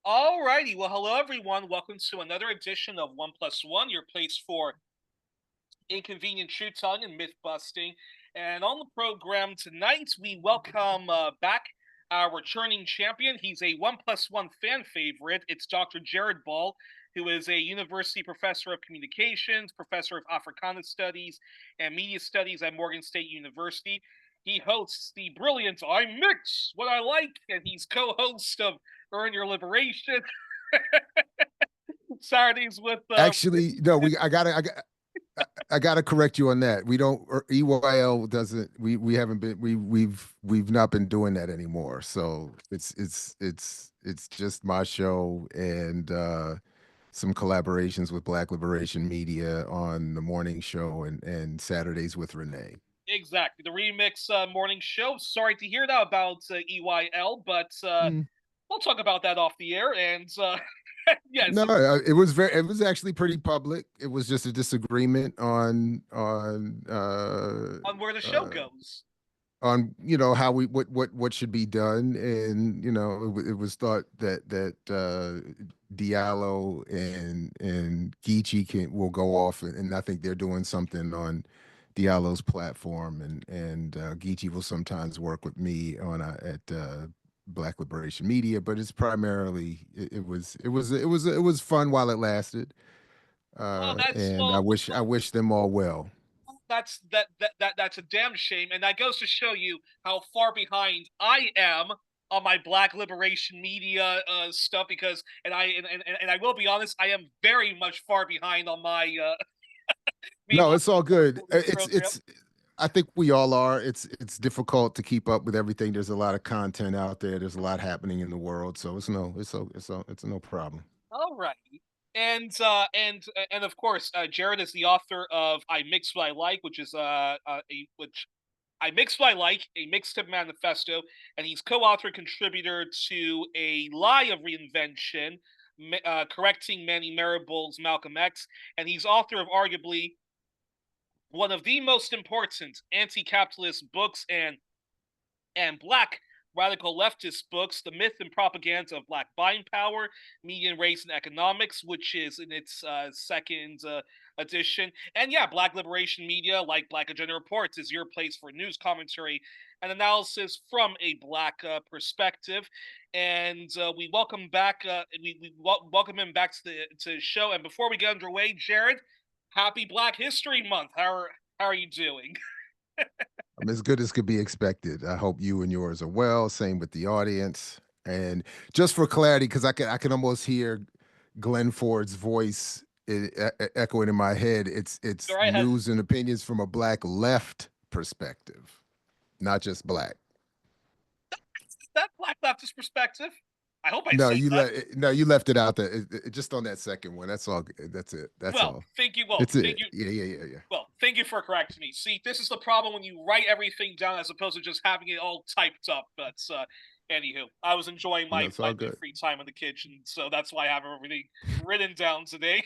Alrighty, well, hello everyone. Welcome to another edition of One Plus One, your place for inconvenient truth telling and myth busting. And on the program tonight, we welcome back our returning champion. He's a One Plus One fan favorite. It's Dr. Jared Ball, who is a university professor of communications, professor of Africana studies, and media studies at Morgan State University. He hosts the brilliant I Mix What I Like, and he's co-host of Earn Your Liberation Saturdays with Actually, no, I gotta correct you on that. We don't EYL doesn't we haven't been we've not been doing that anymore. So it's just my show and some collaborations with Black Liberation Media on the morning show and Saturdays with Renee. exactly the remix morning show. Sorry to hear that about EYL, but Mm. we'll talk about that off the air. And yes, No, it was actually pretty public. It was just a disagreement on where the show goes. on how we what should be done, and it was thought that Diallo and Geechee will go off, and I think they're doing something on Diallo's platform, and Geechee will sometimes work with me on at Black Liberation Media, but it's primarily it was fun while it lasted, Well, that's and well, I wish them all well. that's a damn shame, and that goes to show you how far behind I am on my Black Liberation Media stuff. Because, and I will be honest, I am very much far behind on my No, meanwhile it's all good. program. I think we all are. It's difficult to keep up with everything. There's a lot of content out there. There's a lot happening in the world, so it's no problem. All right. And of course, Jared is the author of "I Mix What I Like," which is which I Mix What I Like, a Mixtape Manifesto, and he's co-author and contributor to a Lie of Reinvention, correcting Manny Marable's Malcolm X, and he's author of arguably one of the most important anti-capitalist books and Black Radical Leftist books, The Myth and Propaganda of Black Buying Power, Media and Race and Economics, which is in its second edition. And yeah, Black Liberation Media, like Black Agenda Reports, is your place for news commentary and analysis from a Black perspective. And we welcome back, welcome him back to the show. And before we get underway, Jared, happy Black History Month. How are you doing? I'm as good as could be expected. I hope you and yours are well. Same with the audience. And just for clarity, because I can almost hear Glenn Ford's voice echoing in my head. It's Go right ahead. news and opinions from a Black left perspective, not just Black. That Black leftist perspective. I hope I No, said that. you left it out there. Just on that second one. That's all. That's it. That's Well, all. thank you. Well, It's thank it. you. Yeah. Well, thank you for correcting me. See, this is the problem when you write everything down as opposed to just having it all typed up. But anywho, I was enjoying No, my it's my all good. free time in the kitchen, so that's why I have everything written down today.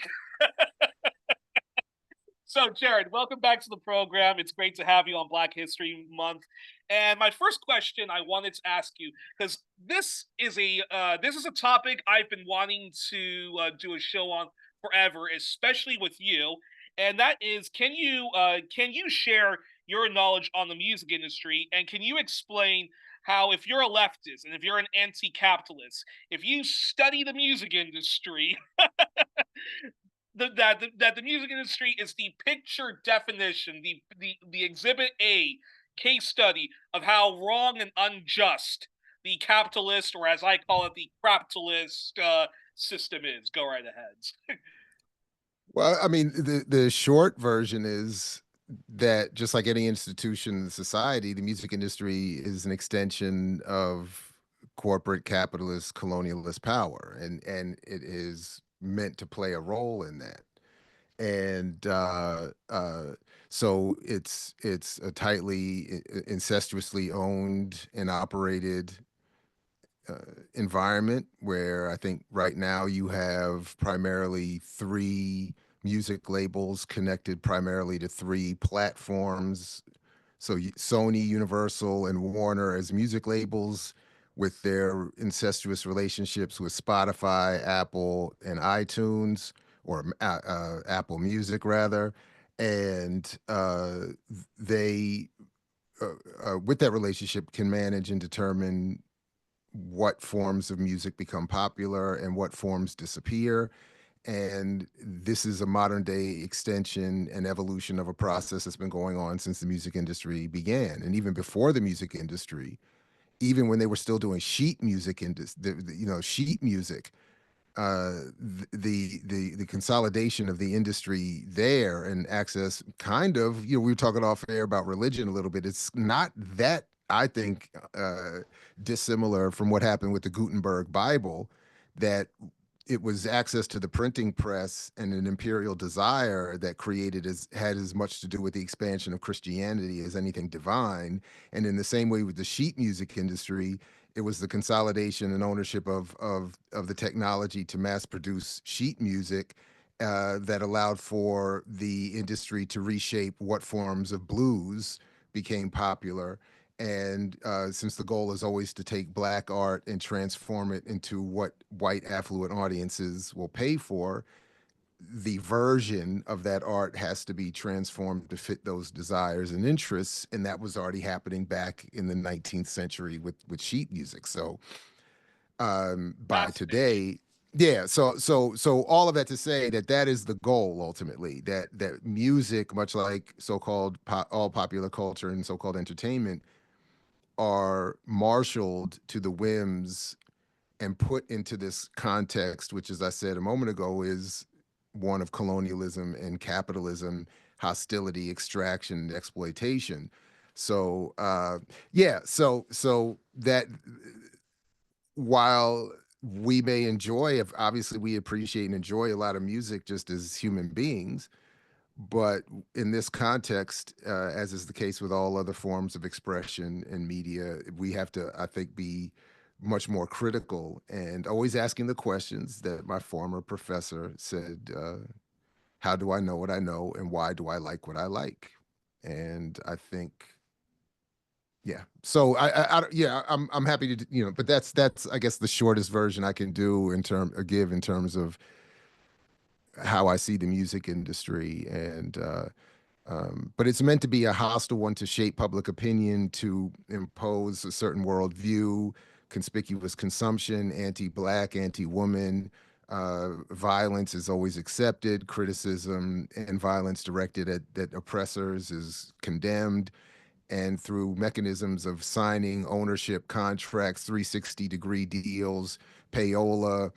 So, Jared, welcome back to the program. It's great to have you on Black History Month. And my first question I wanted to ask you, because this is a topic I've been wanting to do a show on forever, especially with you. And that is, can you share your knowledge on the music industry, and can you explain how, if you're a leftist and if you're an anti-capitalist, if you study the music industry, that the music industry is the picture definition, the exhibit A case study of how wrong and unjust the capitalist, or as I call it, the craptalist system is. Go right ahead. Well, I mean, the short version is that just like any institution in society, the music industry is an extension of corporate capitalist colonialist power, and it is meant to play a role in that. And so it's a tightly incestuously owned and operated environment where I think right now you have primarily three music labels connected primarily to three platforms. So Sony, Universal, and Warner as music labels, with their incestuous relationships with Spotify, Apple, and iTunes, or Apple Music rather, and they, with that relationship, can manage and determine what forms of music become popular and what forms disappear. And this is a modern day extension and evolution of a process that's been going on since the music industry began. And even before the music industry, even when they were still doing sheet music, sheet music, the consolidation of the industry there and access, kind of, we were talking off air about religion a little bit. It's not that, I think, dissimilar from what happened with the Gutenberg Bible, that it was access to the printing press and an imperial desire that had as much to do with the expansion of Christianity as anything divine. And in the same way with the sheet music industry, it was the consolidation and ownership of the technology to mass produce sheet music, that allowed for the industry to reshape what forms of blues became popular. And since the goal is always to take Black art and transform it into what white affluent audiences will pay for, the version of that art has to be transformed to fit those desires and interests. And that was already happening back in the 19th century with sheet music. So by today, yeah, so all of that to say that that is the goal ultimately, that music, much like so-called all popular culture and so-called entertainment, are marshaled to the whims and put into this context, which, as I said a moment ago, is one of colonialism and capitalism, hostility, extraction, and exploitation. So so that, while we may enjoy, if obviously we appreciate and enjoy a lot of music just as human beings, but in this context, as is the case with all other forms of expression and media, we have to, I think, be much more critical and always asking the questions that my former professor said: how do I know what I know, and why do I like what I like? And I think, yeah. So yeah, I'm happy to, but that's I guess the shortest version I can do give in terms of how I see the music industry. And but it's meant to be a hostile one, to shape public opinion, to impose a certain worldview, conspicuous consumption, anti-black, anti-woman. Violence is always accepted. Criticism and violence directed at oppressors is condemned. And through mechanisms of signing ownership contracts, 360-degree deals, payola,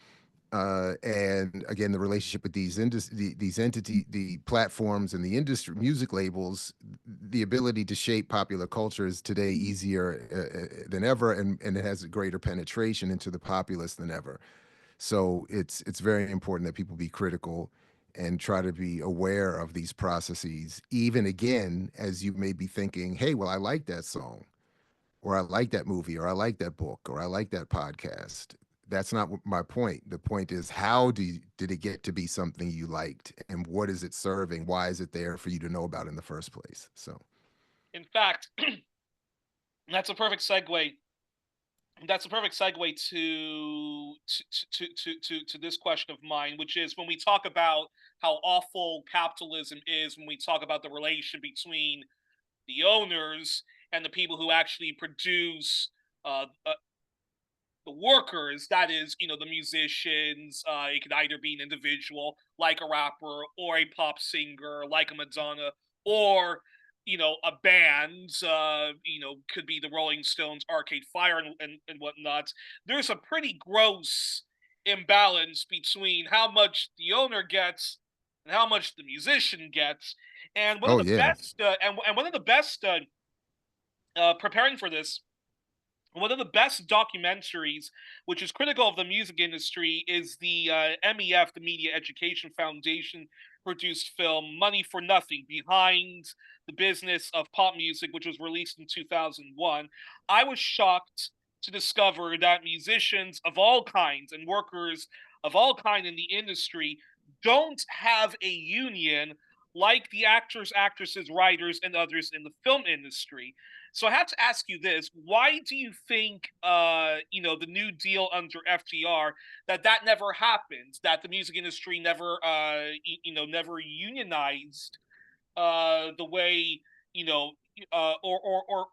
and again, the relationship with these entities, the platforms and the industry, music labels, the ability to shape popular culture is today easier than ever, and it has a greater penetration into the populace than ever. So it's very important that people be critical and try to be aware of these processes, even again, as you may be thinking, hey, well, I like that song, or I like that movie, or I like that book, or I like that podcast. That's not my point. The point is, did it get to be something you liked, and what is it serving? Why is it there for you to know about in the first place? So, in fact, that's a perfect segue. That's a perfect segue to this question of mine, which is, when we talk about how awful capitalism is, when we talk about the relation between the owners and the people who actually produce the workers, that is, the musicians. It could either be an individual like a rapper, or a pop singer like a Madonna, or a band. Could be the Rolling Stones, Arcade Fire, and whatnot. There's a pretty gross imbalance between how much the owner gets and how much the musician gets. And one of oh the yeah, best, and one of the best, preparing for this, one of the best documentaries, which is critical of the music industry, is the MEF, the Media Education Foundation, produced film Money for Nothing: Behind the Business of Pop Music, which was released in 2001. I was shocked to discover that musicians of all kinds and workers of all kinds in the industry don't have a union like the actors, actresses, writers, and others in the film industry. So I have to ask you this: why do you think, the New Deal under FDR, that never happened? That the music industry never, never unionized, the way, or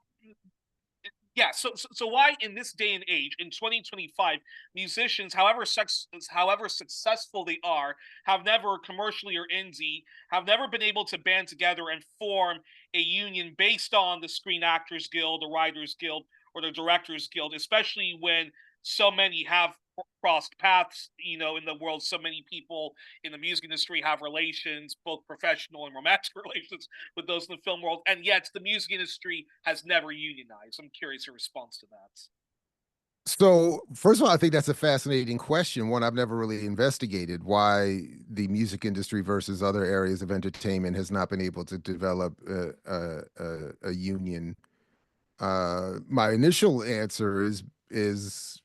yeah. So why in this day and age, in 2025, musicians, however successful they are, have never, commercially or indie, have never been able to band together and form a union based on the Screen Actors Guild, the Writers Guild, or the Directors Guild, especially when so many have crossed paths, in the world. So many people in the music industry have relations, both professional and romantic relations, with those in the film world, and yet the music industry has never unionized. I'm curious your response to that. So, first of all, I think that's a fascinating question, one I've never really investigated, why the music industry versus other areas of entertainment has not been able to develop a union. My initial answer is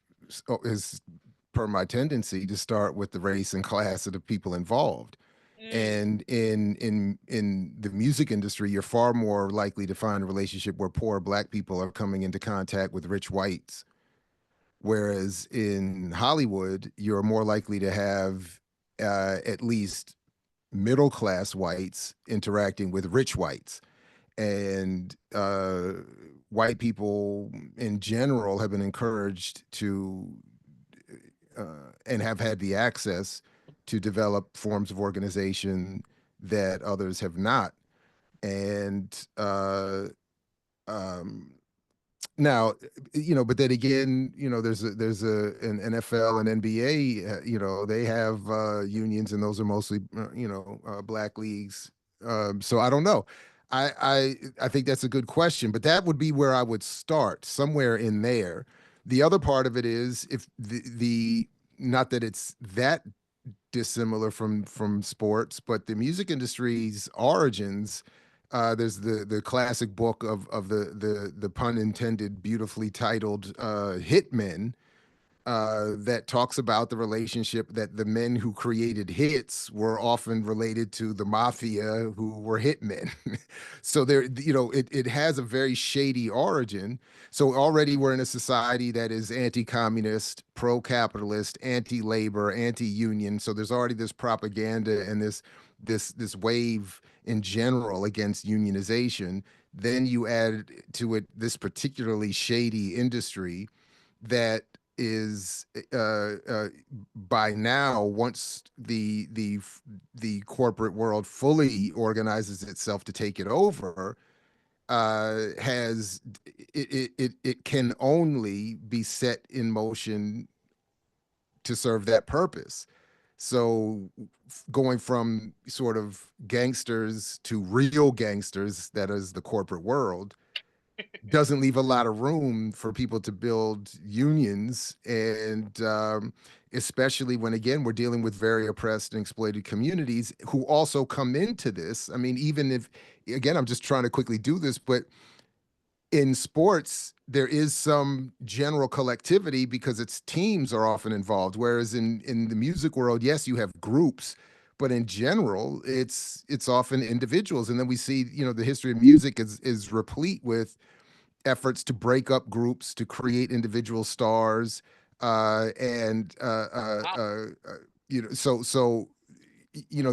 per my tendency to start with the race and class of the people involved. Mm, And in the music industry, you're far more likely to find a relationship where poor Black people are coming into contact with rich whites. Whereas in Hollywood, you're more likely to have at least middle class whites interacting with rich whites. And white people in general have been encouraged to and have had the access to develop forms of organization that others have not. And um, now, but then again, there's an NFL and NBA, they have unions, and those are mostly Black leagues. So I don't know. I think that's a good question, but that would be where I would start, somewhere in there. The other part of it is, if the not that it's that dissimilar from sports, but the music industry's origins. There's the classic book of the pun intended, beautifully titled Hitmen, that talks about the relationship that the men who created hits were often related to the mafia who were hitmen. So there, it has a very shady origin. So already we're in a society that is anti-communist, pro-capitalist, anti-labor, anti-union. So there's already this propaganda and this wave in general against unionization. Then you add to it this particularly shady industry that is by now, once the corporate world fully organizes itself to take it over, has it can only be set in motion to serve that purpose. So going from sort of gangsters to real gangsters, that is the corporate world, doesn't leave a lot of room for people to build unions. And especially when, again, we're dealing with very oppressed and exploited communities who also come into this. I mean, even if, again, I'm just trying to quickly do this, but in sports, there is some general collectivity because its teams are often involved. Whereas in the music world, yes, you have groups, but in general, it's often individuals. And then we see, the history of music is replete with efforts to break up groups to create individual stars, and wow. so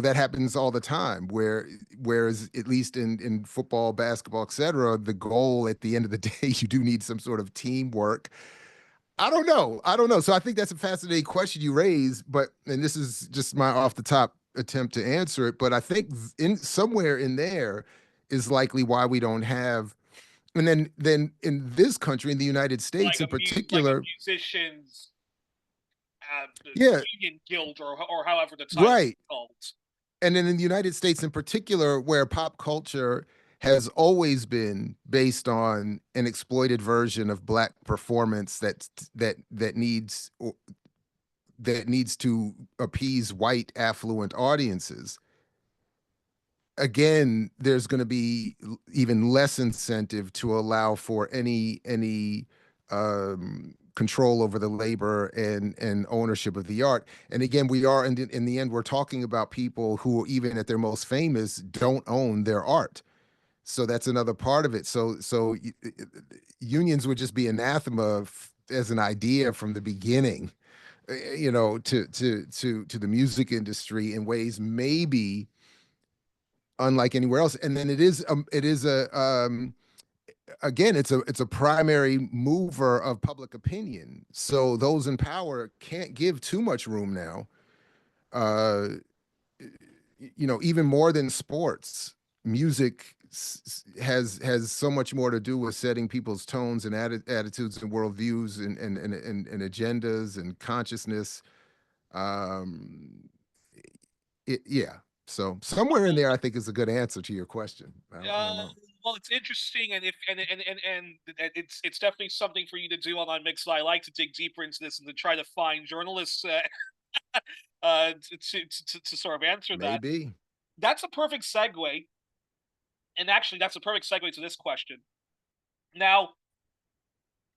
that happens all the time. Whereas at least in football, basketball, etc., the goal at the end of the day, you do need some sort of teamwork. I don't know. So I think that's a fascinating question you raise, and this is just my off the top attempt to answer it. But I think in somewhere in there is likely why we don't have. And then in this country, in the United States in Like a particular, musician's, yeah, union guild, or however the title is right. called. And then in the United States in particular, where pop culture has always been based on an exploited version of Black performance that needs to appease white affluent audiences. Again, there's going to be even less incentive to allow for any control over the labor and ownership of the art. And again, we are in the end, we're talking about people who, even at their most famous, don't own their art. So that's another part of it. So unions would just be anathema as an idea from the beginning, you know, to the music industry in ways maybe unlike anywhere else. And then it is a again, it's a primary mover of public opinion. So those in power can't give too much room now. Uh, you know, even more than sports, music has so much more to do with setting people's tones and attitudes and worldviews and agendas and consciousness. Um, yeah. So somewhere in there, I think is a good answer to your question. I don't know. Well, it's interesting, and if and it's definitely something for you to do on Mix. I like to dig deeper into this and to try to find journalists to sort of answer that. Maybe. That's a perfect segue, and actually, that's a perfect segue to this question. Now,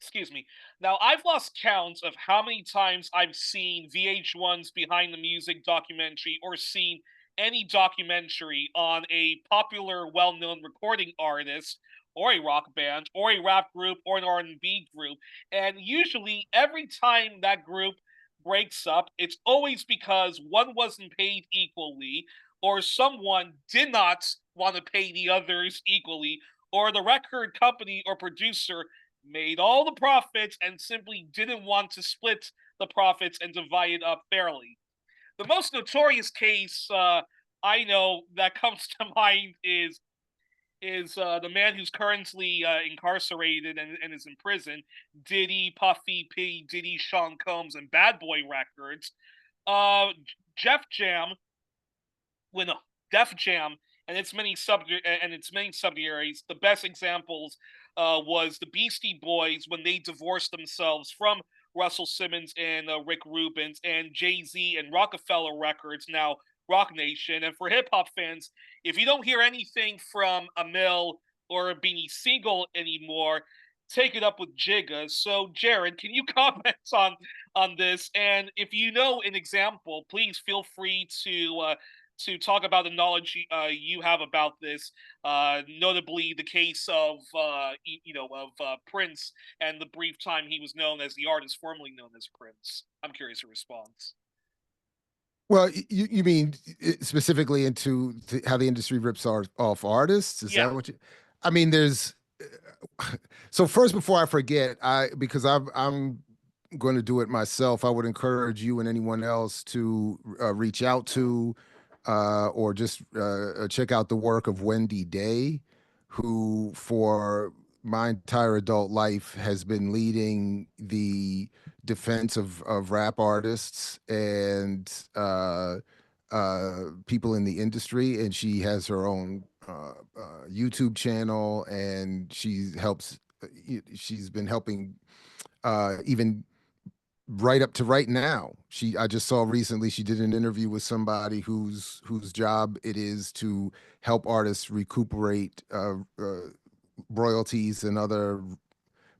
excuse me. Now, I've lost count of how many times I've seen VH1's Behind the Music documentary or seen any documentary on a popular, well-known recording artist or a rock band or a rap group or an R&B group. And usually every time that group breaks up, it's always because one wasn't paid equally or someone did not want to pay the others equally or the record company or producer made all the profits and simply didn't want to split the profits and divide it up fairly. The most notorious case I know that comes to mind is the man who's currently incarcerated and is in prison, Diddy, Puffy, P, Diddy, Sean Combs, and Bad Boy Records. Uh, Jeff Jam, when Def Jam and its many subsidiaries. The best examples was the Beastie Boys when they divorced themselves from Russell Simmons and Rick Rubin, and Jay-Z and Rockefeller Records, now Rock Nation. And for hip hop fans, if you don't hear anything from Amil or Beanie Siegel anymore, take it up with Jigga. So, Jared, can you comment on this? And if you know an example, please feel free to talk about the knowledge you have about this, notably the case of Prince and the brief time he was known as the artist formerly known as Prince. I'm curious your response. Well, you mean specifically into how the industry rips off artists? Is Yeah, that what you? I mean, there's. So first, before I forget, because I'm going to do it myself, I would encourage you and anyone else to reach out to or just check out the work of Wendy Day, who for my entire adult life has been leading the defense of rap artists and people in the industry. And she has her own YouTube channel, and she's been helping even right up to right now. I just saw recently she did an interview with somebody whose job it is to help artists recuperate royalties and other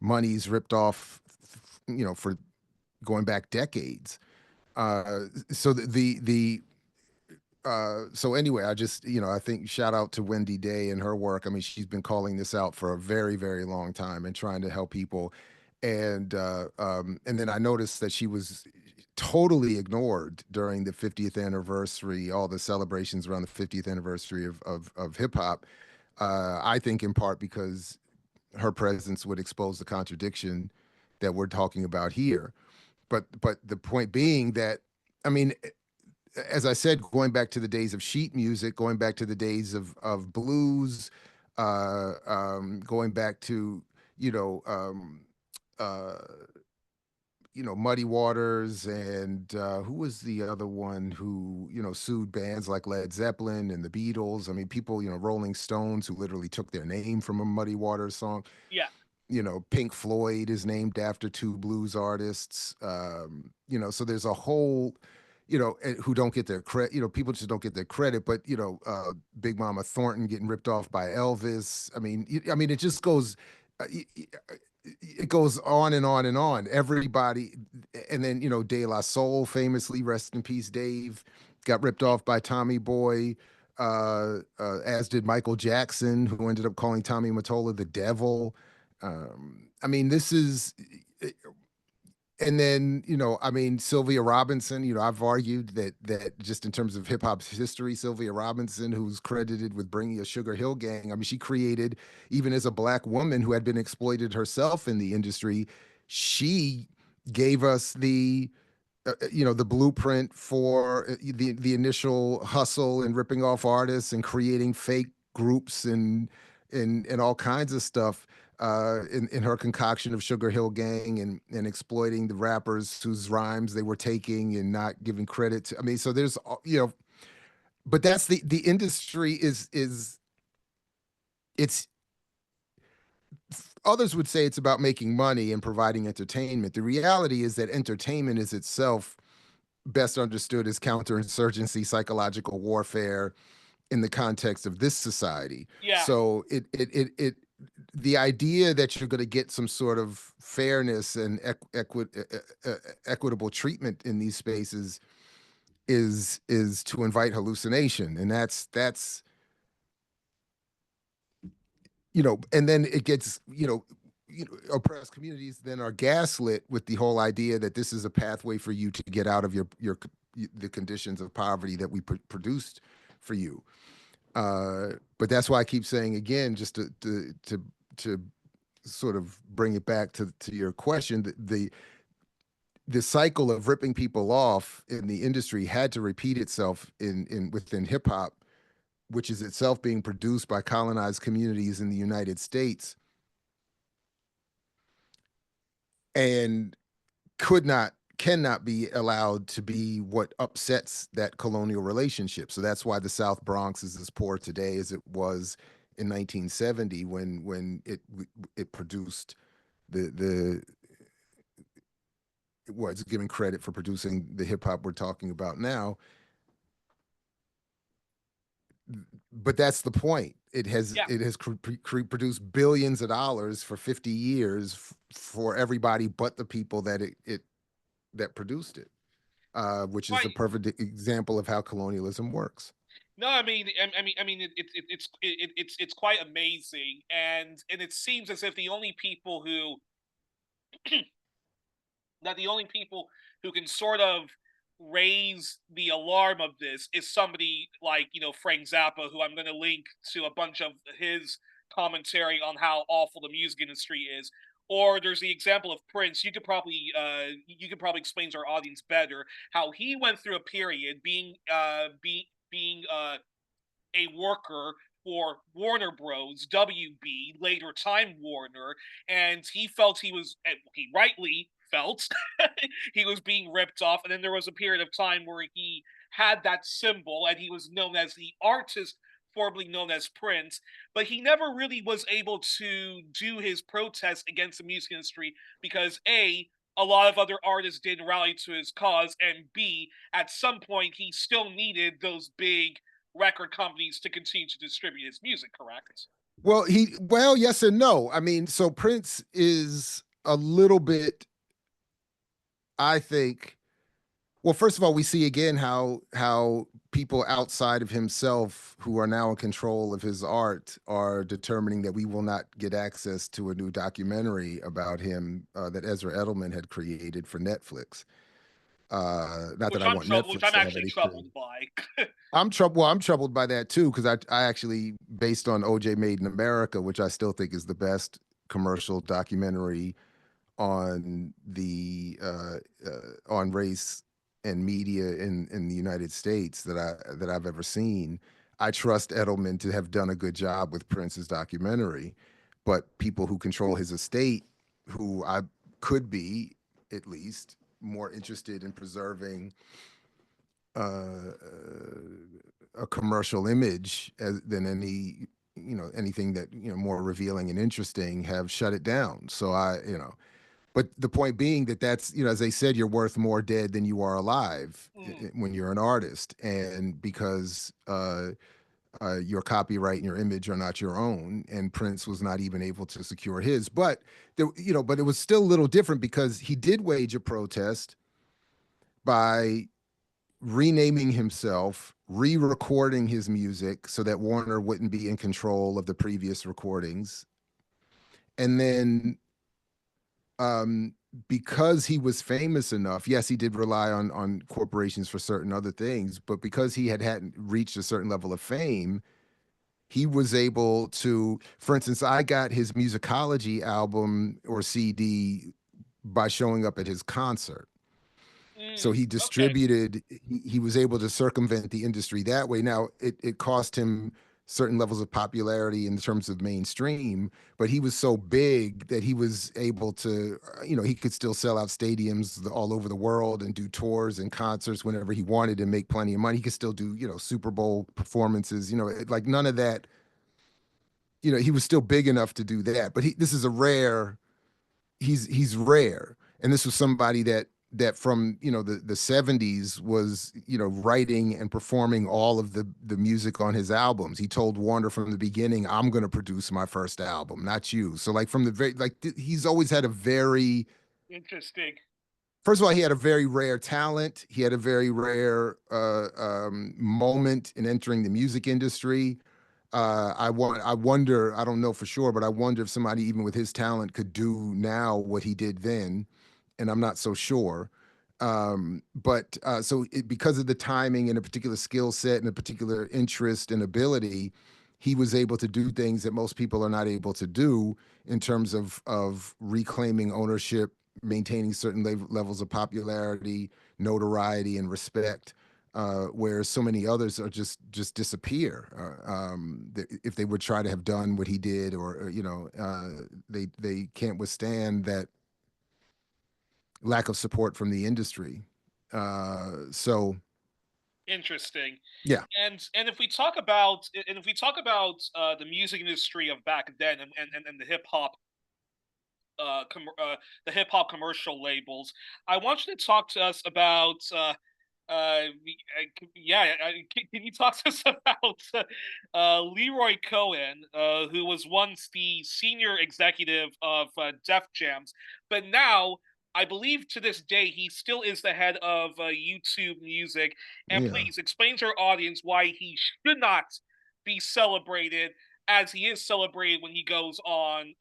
monies ripped off, you know, for going back decades. So so anyway, I just, you know, I think shout out to Wendy Day and her work. I mean, she's been calling this out for a very, very long time and trying to help people. And then I noticed that she was totally ignored during the 50th anniversary, all the celebrations around the 50th anniversary of hip hop. I think in part because her presence would expose the contradiction that we're talking about here. But the point being that, I mean, as I said, going back to the days of sheet music, going back to the days of blues, going back to you know uh, Muddy Waters and who was the other one who sued bands like Led Zeppelin and the Beatles. I mean, people, Rolling Stones, who literally took their name from a Muddy Waters song. yeah. Pink Floyd is named after two blues artists. So there's a whole, who don't get their credit. People just don't get their credit. But Big Mama Thornton getting ripped off by Elvis. I mean, it just goes. It goes on and on and on. Everybody, and then De La Soul, famously, rest in peace, Dave, got ripped off by Tommy Boy. as did Michael Jackson, who ended up calling Tommy Mottola the devil. I mean, this is, and then, you know, I mean, Sylvia Robinson, you know, I've argued that just in terms of hip hop's history, Sylvia Robinson, who's credited with bringing a Sugar Hill Gang, I mean, she created, even as a black woman who had been exploited herself in the industry, she gave us you know, the blueprint for the initial hustle and ripping off artists and creating fake groups and all kinds of stuff in her concoction of Sugar Hill Gang and exploiting the rappers whose rhymes they were taking and not giving credit to. I mean, so there's, you know, but that's the industry is it's, others would say it's about making money and providing entertainment. The reality is that entertainment is itself best understood as counterinsurgency, psychological warfare in the context of this society. Yeah. So the idea that you're going to get some sort of fairness and equitable treatment in these spaces is to invite hallucination, and that's you know, and then it gets, you know, oppressed communities then are gaslit with the whole idea that this is a pathway for you to get out of the conditions of poverty that we produced for you. But that's why I keep saying again, just to sort of bring it back to your question, the cycle of ripping people off in the industry had to repeat itself within hip hop, which is itself being produced by colonized communities in the United States, and cannot be allowed to be what upsets that colonial relationship. So that's why the South Bronx is as poor today as it was in 1970 when it produced the it was given credit for producing the hip hop we're talking about now. But that's the point. Yeah. It has produced billions of dollars for 50 years for everybody but the people that produced it, which is the Right. perfect example of how colonialism works. No, I mean, it's quite amazing, and it seems as if the only people who that the only people who can sort of raise the alarm of this is somebody like, you know, Frank Zappa, who I'm going to link to a bunch of his commentary on how awful the music industry is. Or there's the example of Prince. You could probably explain to our audience better how he went through a period being a worker for Warner Bros, WB, later Time Warner, and he rightly felt he was being ripped off. And then there was a period of time where he had that symbol and he was known as the artist formerly known as Prince, but he never really was able to do his protest against the music industry because a lot of other artists didn't rally to his cause, and B, at some point he still needed those big record companies to continue to distribute his music, correct? Well, yes and no. I mean, so Prince is a little bit, I think, well, first of all, we see again how people outside of himself who are now in control of his art are determining that we will not get access to a new documentary about him that Ezra Edelman had created for Netflix. Not that I want Which Netflix I'm to have actually anything. troubled by. I'm troubled by that too, because I actually, based on OJ Made in America, which I still think is the best commercial documentary on on race and media in the United States that I've ever seen. I trust Edelman to have done a good job with Prince's documentary, but people who control his estate, who I could be at least more interested in preserving uh, a commercial image than anything that more revealing and interesting, have shut it down. So but the point being that's, as they said, you're worth more dead than you are alive when you're an artist, and because your copyright and your image are not your own, and Prince was not even able to secure his. But but it was still a little different because he did wage a protest by renaming himself re-recording his music so that Warner wouldn't be in control of the previous recordings. And then um, because he was famous enough, yes, he did rely on corporations for certain other things, but because he hadn't reached a certain level of fame, he was able to, for instance, I got his musicology album or CD by showing up at his concert. So he Okay. distributed, he was able to circumvent the industry that way. Now, it cost him certain levels of popularity in terms of mainstream, but he was so big that he was able to, he could still sell out stadiums all over the world and do tours and concerts whenever he wanted and make plenty of money. He could still do, Super Bowl performances, like none of that, he was still big enough to do that. But this is a rare, he's rare, and this was somebody that from the 70s was writing and performing all of the music on his albums. He told Warner from the beginning, I'm going to produce my first album, not you. So like from the very he's always had a very, Interesting. first of all, he had a very rare talent. He had a very rare moment in entering the music industry. I wonder, I don't know for sure, but I wonder if somebody even with his talent could do now what he did then, and I'm not so sure. Because of the timing and a particular skill set and a particular interest and ability, he was able to do things that most people are not able to do in terms of reclaiming ownership, maintaining certain levels of popularity, notoriety, and respect. Whereas so many others are just disappear if they would try to have done what he did, or they can't withstand that lack of support from the industry. So Interesting. yeah, And if we talk about the music industry of back then, and the hip hop commercial labels, I want you to talk to us about can you talk to us about Leroy Cohen, who was once the senior executive of Def Jams, but now I believe to this day he still is the head of YouTube Music. And yeah. please explain to our audience why he should not be celebrated as he is celebrated when he goes on,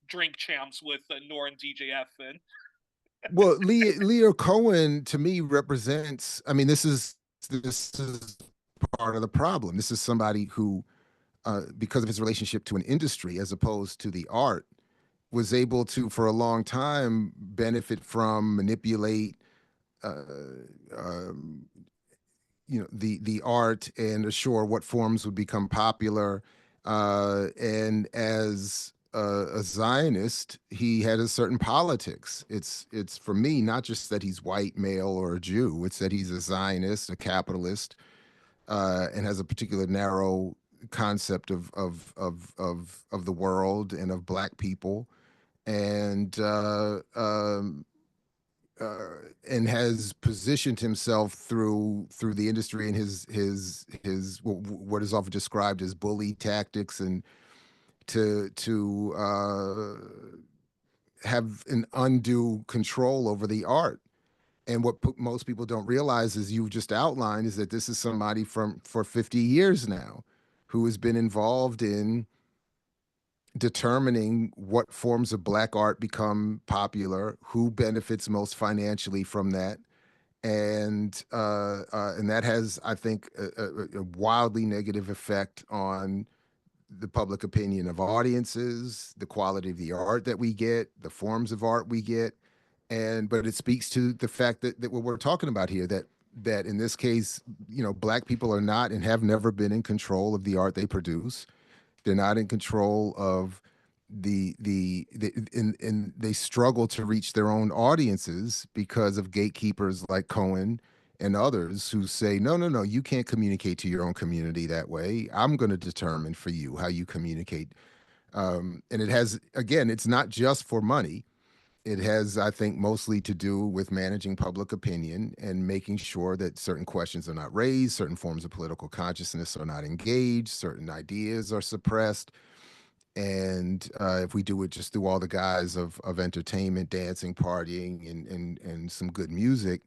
Drink Champs with Nor and DJ Effin. Well, Leo Cohen to me represents. I mean, this is part of the problem. This is somebody who, because of his relationship to an industry as opposed to the art, was able to, for a long time, benefit from, manipulate, uh, um, the art and assure what forms would become popular. And as a Zionist, he had a certain politics. It's for me not just that he's white, male, or a Jew. It's that he's a Zionist, a capitalist, and has a particular narrow concept of the world and of Black people, and uh, and has positioned himself through the industry and his what is often described as bully tactics, and to have an undue control over the art. And what most people don't realize, as you just outlined, is that this is somebody for 50 years now who has been involved in determining what forms of Black art become popular, who benefits most financially from that, and that has, I think, a wildly negative effect on the public opinion of audiences, the quality of the art that we get, the forms of art we get, and but it speaks to the fact that what we're talking about here, that in this case, Black people are not and have never been in control of the art they produce. They're not in control of and they struggle to reach their own audiences because of gatekeepers like Cohen and others who say, no, no, no, you can't communicate to your own community that way. I'm going to determine for you how you communicate. And it has, again, it's not just for money. It has, I think, mostly to do with managing public opinion and making sure that certain questions are not raised, certain forms of political consciousness are not engaged, certain ideas are suppressed. And if we do it just through all the guise of entertainment, dancing, partying, and some good music,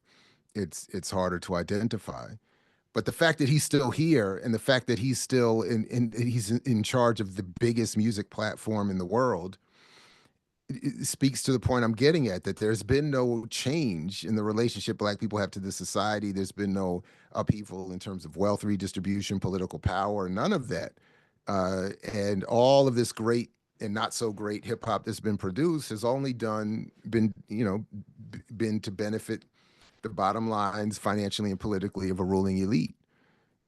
it's harder to identify. But the fact that he's still here and the fact that he's still he's in charge of the biggest music platform in the world, it speaks to the point I'm getting at, that there's been no change in the relationship Black people have to this society. There's been no upheaval in terms of wealth redistribution, political power, none of that. And all of this great and not so great hip hop that's been produced has only been to benefit the bottom lines financially and politically of a ruling elite.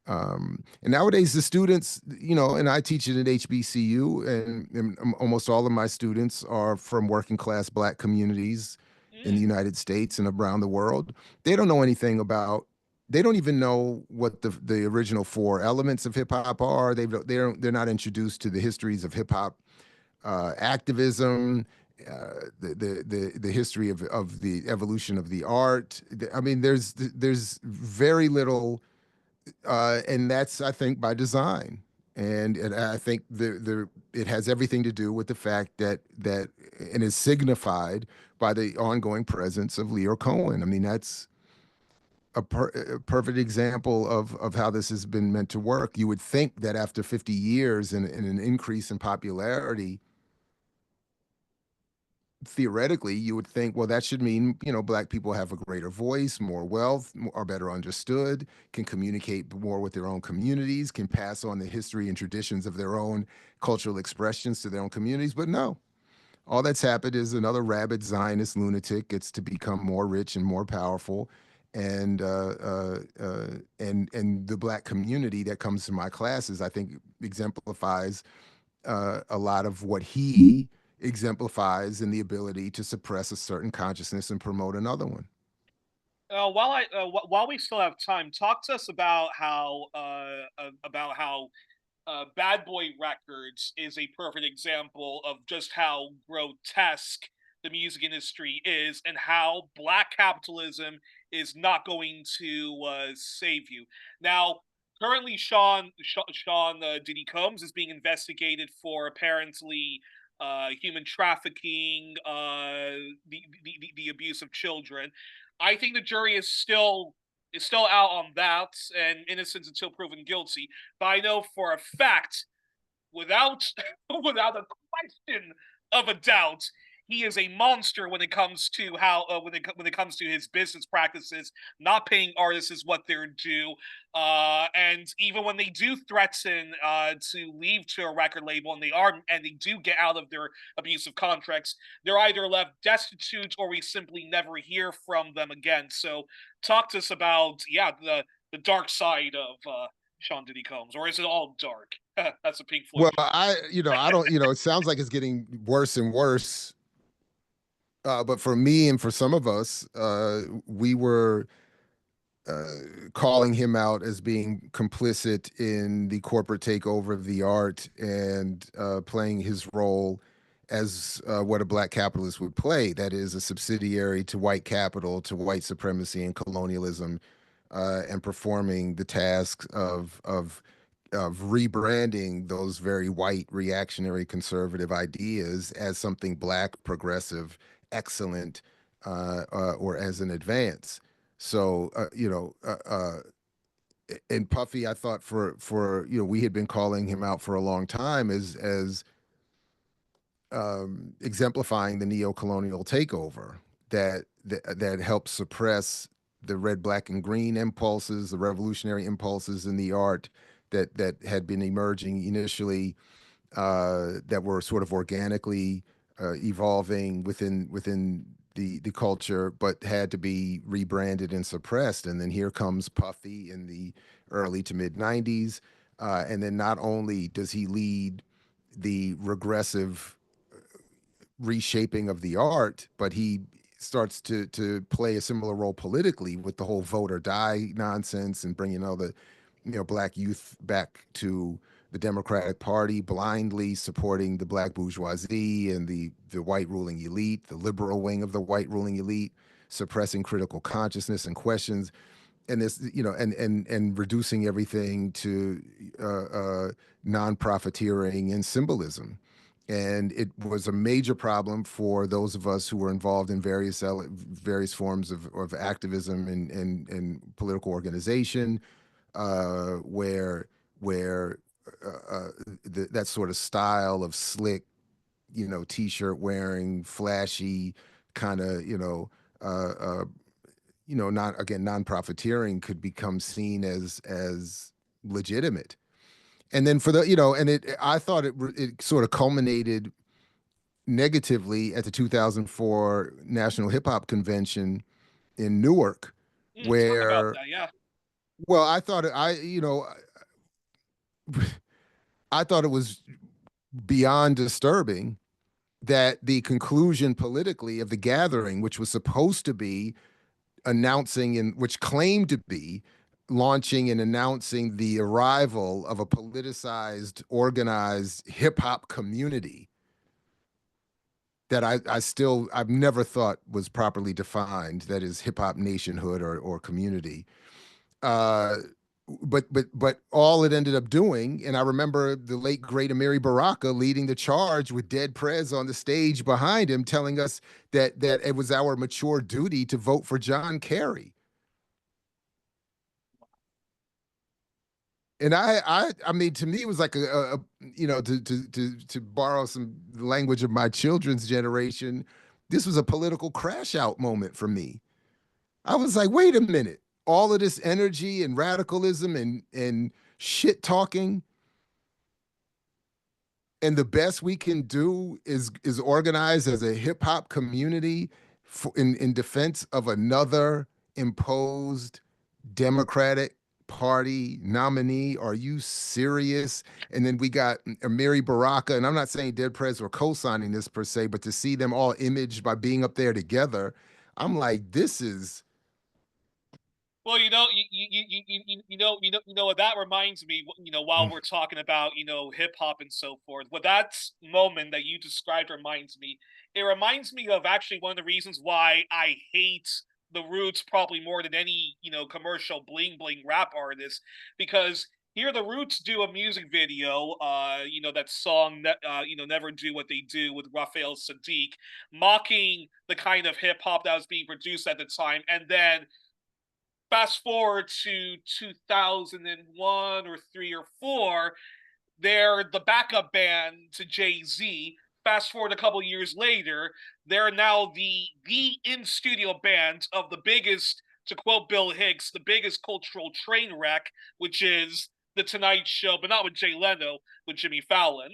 And nowadays, the students, and I teach it at HBCU, and almost all of my students are from working class Black communities in the United States and around the world. They don't know anything about. They don't even know what the original four elements of hip hop are. They're not introduced to the histories of hip hop activism, the history of the evolution of the art. I mean, there's very little, and that's, I think, by design. And I think it has everything to do with the fact that and is signified by the ongoing presence of Leo Cohen. I mean, that's a perfect example of how this has been meant to work. You would think that after 50 years and an increase in popularity, theoretically, you would think, well, that should mean, Black people have a greater voice, more wealth, are better understood, can communicate more with their own communities, can pass on the history and traditions of their own cultural expressions to their own communities. But no, all that's happened is another rabid Zionist lunatic gets to become more rich and more powerful. And the Black community that comes to my classes, I think, exemplifies a lot of what he exemplifies in the ability to suppress a certain consciousness and promote another one. While we still have time, talk to us about how Bad Boy Records is a perfect example of just how grotesque the music industry is, and how Black capitalism is not going to save you. Now, currently, Sean Diddy Combs is being investigated for apparently human trafficking, the abuse of children. I think the jury is still out on that, and innocent until proven guilty. But I know for a fact, without without a question of a doubt, he is a monster when it comes to when it comes to his business practices, not paying artists what they're due, and even when they do threaten to leave to a record label, and they do get out of their abusive contracts, they're either left destitute or we simply never hear from them again. So, talk to us about the dark side of Sean Diddy Combs, or is it all dark? That's a Pink Floyd. Well, I don't, it sounds like it's getting worse and worse. But for me and for some of us, we were calling him out as being complicit in the corporate takeover of the art and playing his role as what a Black capitalist would play. That is, a subsidiary to white capital, to white supremacy and colonialism, and performing the tasks of rebranding those very white reactionary conservative ideas as something Black, progressive, excellent, or as an advance. So, and Puffy, I thought for we had been calling him out for a long time as exemplifying the neo-colonial takeover that helped suppress the red, black, and green impulses, the revolutionary impulses in the art that had been emerging initially, that were sort of organically evolving within the culture, but had to be rebranded and suppressed. And then here comes Puffy in the early to mid 90s. And then not only does he lead the regressive reshaping of the art, but he starts to play a similar role politically with the whole vote or die nonsense and bringing all the Black youth back to the Democratic Party, blindly supporting the Black bourgeoisie and the white ruling elite, the liberal wing of the white ruling elite, suppressing critical consciousness and questions, and this, and reducing everything to non-profiteering and symbolism. And it was a major problem for those of us who were involved in various forms of activism and political organization, where that sort of style of slick, t-shirt wearing, flashy kind of, non-profiteering could become seen as legitimate. And then for the, and I thought it sort of culminated negatively at the 2004 National Hip Hop Convention in Newark, Talk about where, that, yeah. well, I thought it was beyond disturbing that the conclusion politically of the gathering, which was supposed to be announcing and which claimed to be launching and announcing the arrival of a politicized, organized hip hop community that I've never thought was properly defined, that is hip hop nationhood or community. Uh, but all it ended up doing, and I remember the late great Amiri Baraka leading the charge with Dead Prez on the stage behind him, telling us that it was our mature duty to vote for John Kerry. And I mean, to me, it was like to borrow some language of my children's generation, this was a political crash out moment for me. I was like, wait a minute, all of this energy and radicalism and shit talking, and the best we can do is organize as a hip hop community in defense of another imposed Democratic Party nominee. Are you serious? And then we got Amiri Baraka, and I'm not saying Dead Prez were co-signing this per se, but to see them all imaged by being up there together, I'm like, this is. Well, what that reminds me, while we're talking about, hip hop and so forth, what that moment that you described reminds me, it reminds me of actually one of the reasons why I hate the Roots probably more than any, commercial bling bling rap artist, because here the Roots do a music video, that song that, Never Do What They Do with Raphael Sadiq, mocking the kind of hip hop that was being produced at the time, and then fast forward to 2001 or 3 or 4, they're the backup band to Jay-Z. Fast forward a couple years later, they're now the in-studio band of the biggest, to quote Bill Hicks, the biggest cultural train wreck, which is The Tonight Show, but not with Jay Leno, with Jimmy Fallon.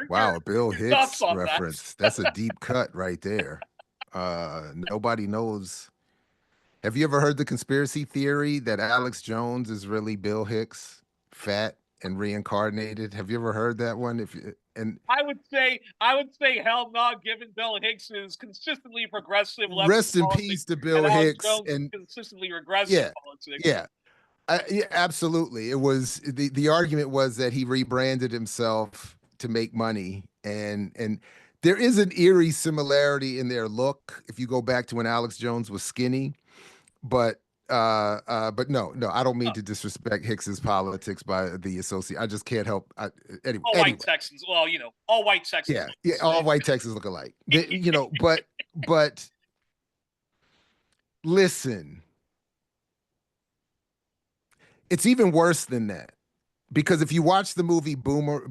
Wow, a Bill your thoughts Hicks on that? reference. That's a deep cut right there. Nobody knows. Have you ever heard the conspiracy theory that Alex Jones is really Bill Hicks, fat and reincarnated? Have you ever heard that one? And I would say hell no, given Bill Hicks is consistently progressive leftist rest in politics, peace to and Bill Alex Hicks. Jones is And consistently regressive yeah, politics. yeah, yeah, absolutely. It was the argument was that he rebranded himself to make money, and there is an eerie similarity in their look if you go back to when Alex Jones was skinny. But no, I don't mean to disrespect Hicks's politics by the associate. I just can't help. All white Anyway, Texans. Well, all white Texans. yeah, all white Texans look alike. But listen, it's even worse than that because if you watch the movie Boomer,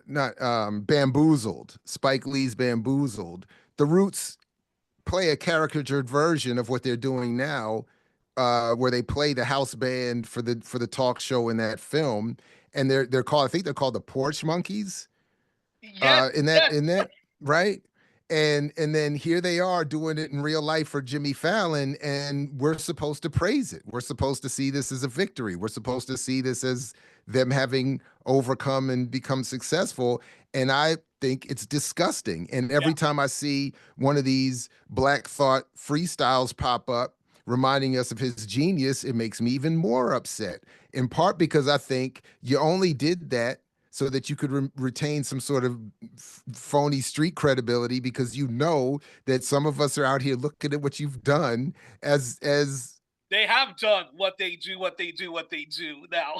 not Bamboozled, Spike Lee's Bamboozled, the Roots play a caricatured version of what they're doing now, where they play the house band for the talk show in that film, and they're called, I think they're called the Porch Monkeys. Yes, In that yes. in that right, and then here they are doing it in real life for Jimmy Fallon, and we're supposed to praise it. We're supposed to see this as a victory. We're supposed to see this as them having overcome and become successful. And I think it's disgusting. And Yeah. every time I see one of these Black Thought freestyles pop up, reminding us of his genius, it makes me even more upset. In part because I think you only did that so that you could retain some sort of phony street credibility, because you know that some of us are out here looking at what you've done as They have done what they do now.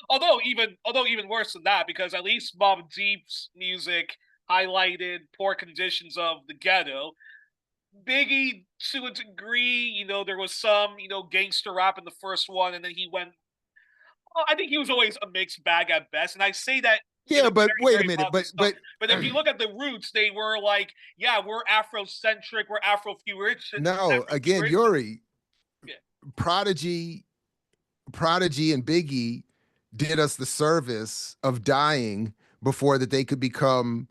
although even worse than that, because at least Mobb Deep's music highlighted poor conditions of the ghetto. Biggie, to a degree, there was some, gangster rap in the first one, and then he went. Well, I think he was always a mixed bag at best, and I say that in Yeah, a but very, wait a very minute, positive stuff. But if you look at the roots, they were like, yeah, we're Afrocentric, we're Afrofuturistic, no, again, Afrofuturistic. Yuri, Yeah. Prodigy, Prodigy and Biggie did us the service of dying before that they could become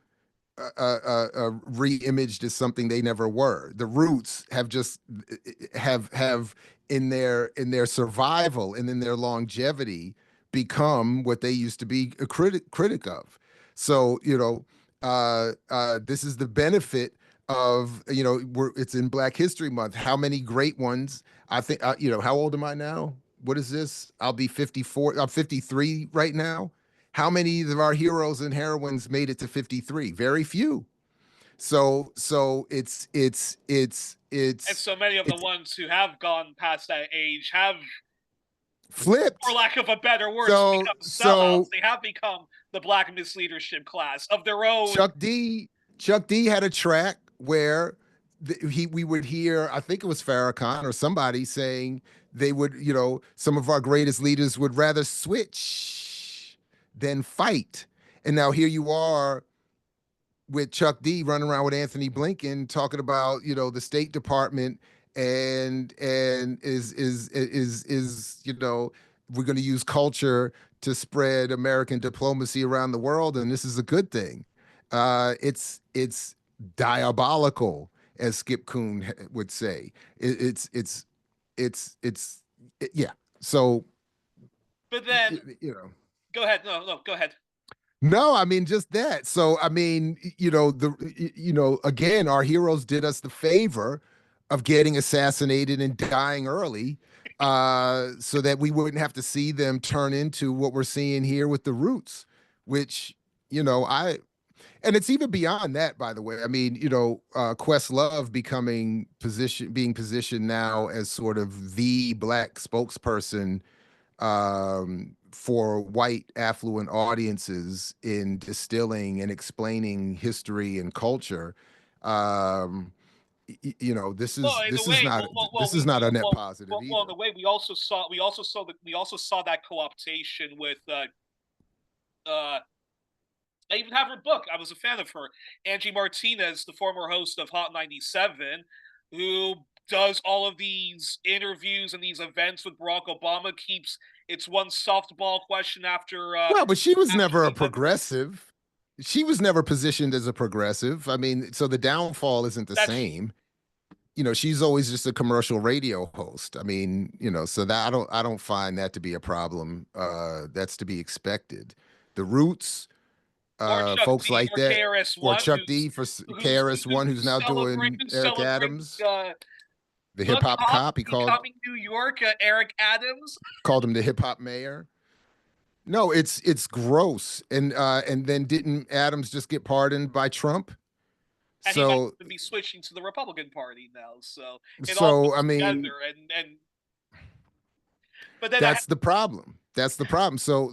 re-imaged as something they never were. The Roots have just have in their survival and in their longevity become what they used to be a critic of. So this is the benefit of it's in Black History Month. How many great ones? I think how old am I now? What is this? I'll be 54. I'm 53 right now. How many of our heroes and heroines made it to 53? Very few. So And so many of the it's ones who have gone past that age have, for flipped. lack of a better word, So become sellouts. so They have become the Black misleadership class of their own. Chuck D had a track where we would hear, I think it was Farrakhan or somebody saying they would, some of our greatest leaders would rather switch than fight. And now here you are with Chuck D running around with Anthony Blinken talking about, the State Department and is we're going to use culture to spread American diplomacy around the world, and this is a good thing. It's diabolical, as Skip Coon would say. Yeah. So But then, you know. go ahead. No, go ahead. No, I mean just that. So I mean, again, our heroes did us the favor of getting assassinated and dying early, so that we wouldn't have to see them turn into what we're seeing here with the Roots, which I and it's even beyond that, by the way. I mean, Questlove being positioned now as sort of the Black spokesperson for white affluent audiences in distilling and explaining history and culture. Um, Well, in a way, this is not a net positive in either. a way, we also saw that co-optation with uh I even have her book. I was a fan of her. Angie Martinez, the former host of Hot 97, who does all of these interviews and these events with Barack Obama, keeps it's one softball question after Well, but she was after never a the other. progressive. She was never positioned as a progressive. I mean, so the downfall isn't the That's same. She's always just a commercial radio host. I mean, so that I don't find that to be a problem. That's to be expected. The Roots, or Chuck folks D like or that, KRS or One, Chuck D for KRS One, who's now doing who's Eric celebrating Adams, the hip the hop cop cop. He becoming New York, Eric Adams, called him the hip hop mayor. No, it's gross. And then didn't Adams just get pardoned by Trump? and he might So be switching to the Republican Party now. So it all so I comes mean, together, and but then that's the problem. That's the problem. So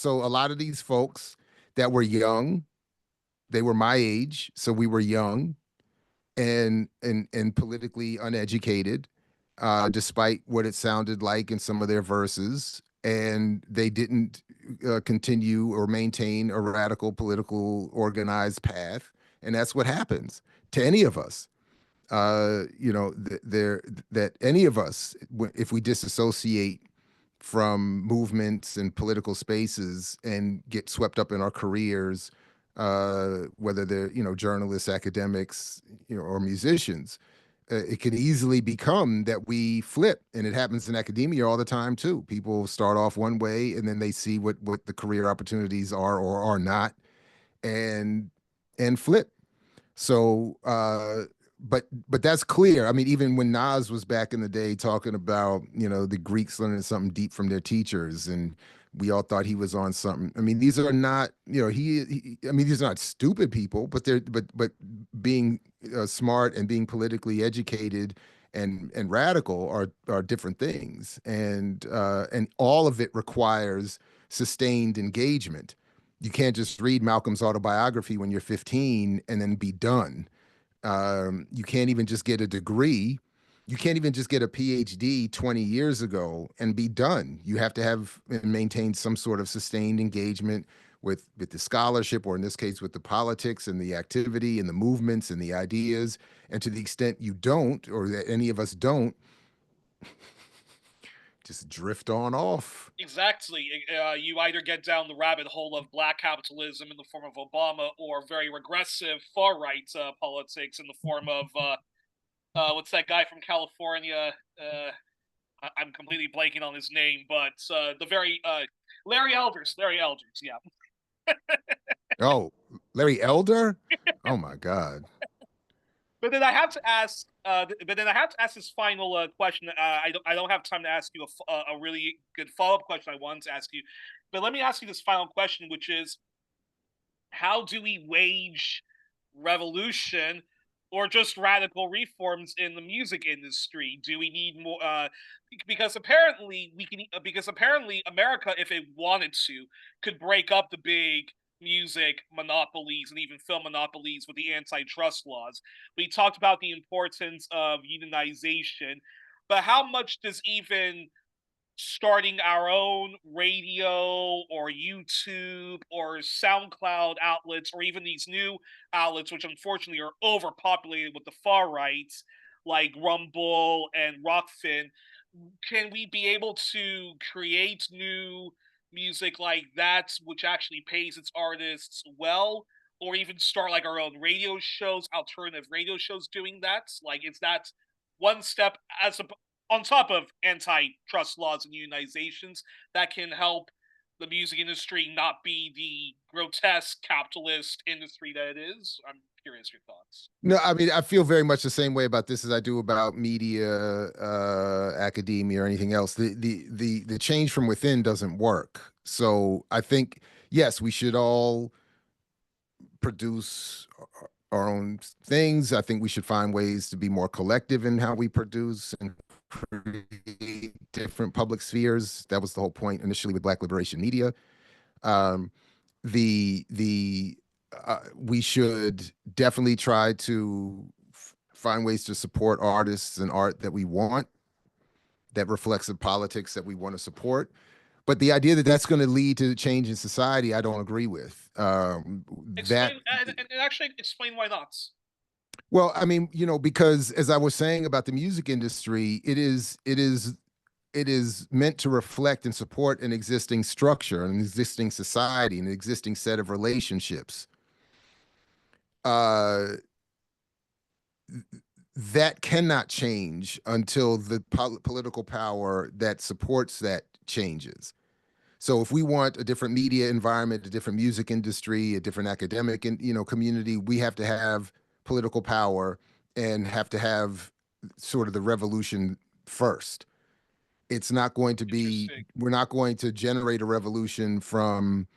a lot of these folks that were young, they were my age, so we were young and politically uneducated, despite what it sounded like in some of their verses, and they didn't continue or maintain a radical political organized path, and that's what happens to any of us. There that any of us, if we disassociate from movements and political spaces and get swept up in our careers, whether they're journalists, academics, or musicians, it can easily become that we flip, and it happens in academia all the time too. People start off one way, and then they see what the career opportunities are or are not, and flip. So, but that's clear. I mean, even when Nas was back in the day talking about, the Greeks learning something deep from their teachers, and we all thought he was on something. I mean, these are not, I mean, these are not stupid people, but but being smart and being politically educated and radical are different things, and all of it requires sustained engagement. You can't just read Malcolm's autobiography when you're 15 and then be done. You can't even just get a degree. You can't even just get a PhD 20 years ago and be done. You have to have and maintain some sort of sustained engagement with the scholarship, or in this case, with the politics and the activity and the movements and the ideas. And to the extent you don't, or that any of us don't, just drift on off. Exactly. You either get down the rabbit hole of black capitalism in the form of Obama, or very regressive far right politics in the form of what's that guy from California? I'm completely blanking on his name, but the very Larry Elders. Larry Elders, yeah. Oh, Larry Elder? Oh my God. But then I have to ask. But then I have to ask this final question. I don't have time to ask you a really good follow up question I wanted to ask you, but let me ask you this final question, which is, how do we wage revolution or just radical reforms in the music industry? Do we need more? Because apparently we can. Because apparently America, if it wanted to, could break up the big music monopolies and even film monopolies with the antitrust laws. We talked about the importance of unionization, but how much does even starting our own radio or YouTube or SoundCloud outlets, or even these new outlets, which unfortunately are overpopulated with the far right, like Rumble and Rockfin, can we be able to create new music like that, which actually pays its artists well? Or even start like our own radio shows, alternative radio shows doing that? Like, is that one step on top of antitrust laws and unionizations that can help the music industry not be the grotesque capitalist industry that it is? I'm curious your thoughts. No, I mean, I feel very much the same way about this as I do about media, academia, or anything else. The change from within doesn't work. So I think, yes, we should all produce our own things. I think we should find ways to be more collective in how we produce and create different public spheres. That was the whole point initially with Black Liberation Media. Um, the We should definitely try to find ways to support artists and art that we want, that reflects the politics that we want to support. But the idea that that's going to lead to change in society, I don't agree with. That And actually explain why not. Well, I mean, because as I was saying about the music industry, it is meant to reflect and support an existing structure, an existing society, an existing set of relationships. Uh, that cannot change until the political power that supports that changes. So if we want a different media environment, a different music industry, a different academic and community, we have to have political power and have to have sort of the revolution first. It's not going to be, we're not going to generate a revolution from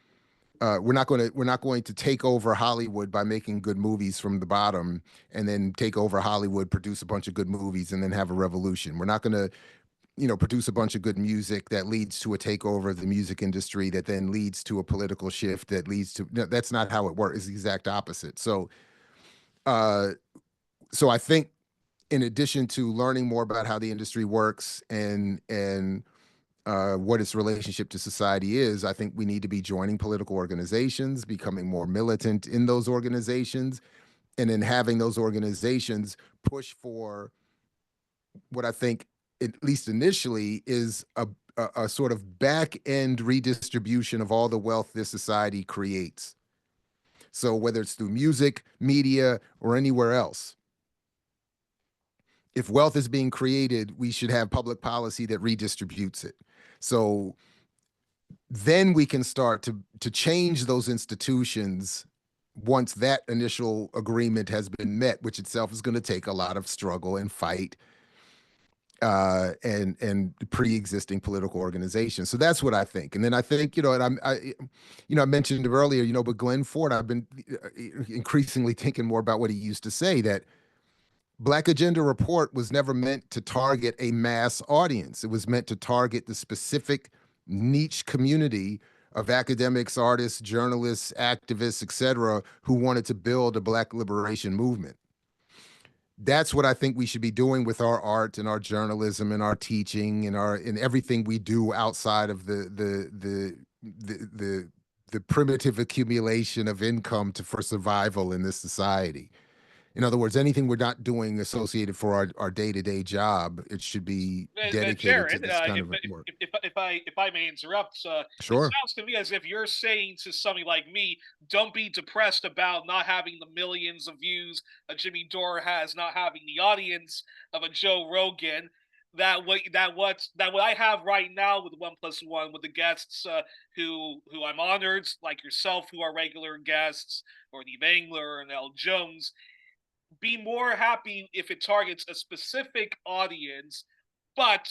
we're not going to take over Hollywood by making good movies from the bottom, and then take over Hollywood, produce a bunch of good movies, and then have a revolution. We're not going to produce a bunch of good music that leads to a takeover of the music industry that then leads to a political shift that leads to, no, that's not how it works. It's the exact opposite. Uh, so I think in addition to learning more about how the industry works and what its relationship to society is, I think we need to be joining political organizations, becoming more militant in those organizations, and then having those organizations push for what I think, at least initially, is a sort of back end redistribution of all the wealth this society creates. So whether it's through music, media, or anywhere else, if wealth is being created, we should have public policy that redistributes it. So then we can start to change those institutions once that initial agreement has been met, which itself is going to take a lot of struggle and fight and pre-existing political organizations. So that's what I think. And then I think, and I mentioned it earlier, but Glenn Ford, I've been increasingly thinking more about what he used to say, that Black Agenda Report was never meant to target a mass audience. It was meant to target the specific niche community of academics, artists, journalists, activists, et cetera, who wanted to build a Black liberation movement. that's what I think we should be doing with our art and our journalism and our teaching and our in everything we do outside of the primitive accumulation of income for survival in this society. In other words, anything we're not doing associated for our day-to-day job, it should be dedicated to Jared, this kind of work. if I may interrupt, it Sure. sounds to me as if you're saying to somebody like me, don't be depressed about not having the millions of views a Jimmy Dore has, not having the audience of a Joe Rogan. What I have right now with 1+1 with the guests who I'm honored, like yourself, who are regular guests, or Neve Angler and L. Jones, be more happy if it targets a specific audience. But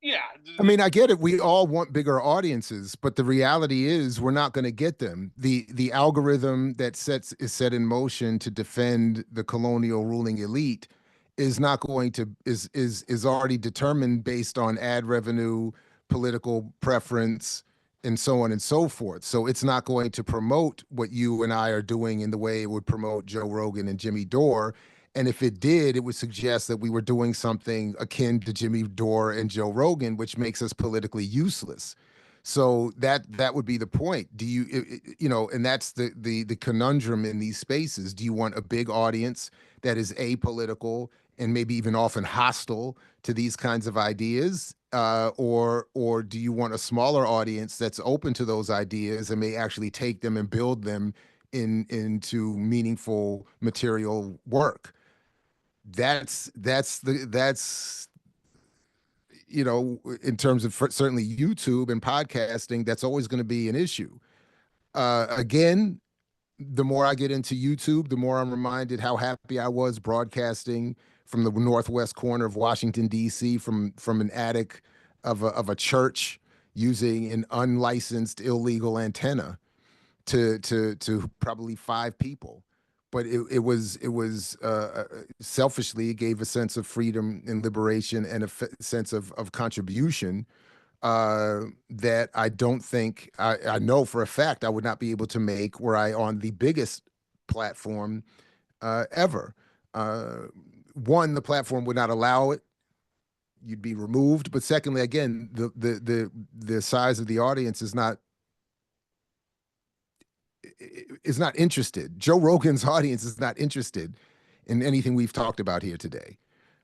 yeah, I mean, I get it. We all want bigger audiences, but the reality is we're not going to get them. The algorithm that is set in motion to defend the colonial ruling elite is not going to is already determined based on ad revenue, political preference, and so on and so forth. So it's not going to promote what you and I are doing in the way it would promote Joe Rogan and Jimmy Dore. And if it did, it would suggest that we were doing something akin to Jimmy Dore and Joe Rogan, which makes us politically useless. So that would be the point. Do you you know, and that's the conundrum in these spaces. Do you want a big audience that is apolitical and maybe even often hostile to these kinds of ideas, or do you want a smaller audience that's open to those ideas and may actually take them and build them into meaningful material work? That's you know, in terms of certainly YouTube and podcasting, that's always going to be an issue. Again, the more I get into YouTube, the more I'm reminded how happy I was broadcasting from the northwest corner of Washington D.C. from an attic of a church using an unlicensed illegal antenna to probably 5 people. But it was selfishly, it gave a sense of freedom and liberation and a sense of contribution that I don't think I know for a fact I would not be able to make were I on the biggest platform ever. One, the platform would not allow it. You'd be removed. But secondly, again, the size of the audience is not interested. Joe Rogan's audience is not interested in anything we've talked about here today,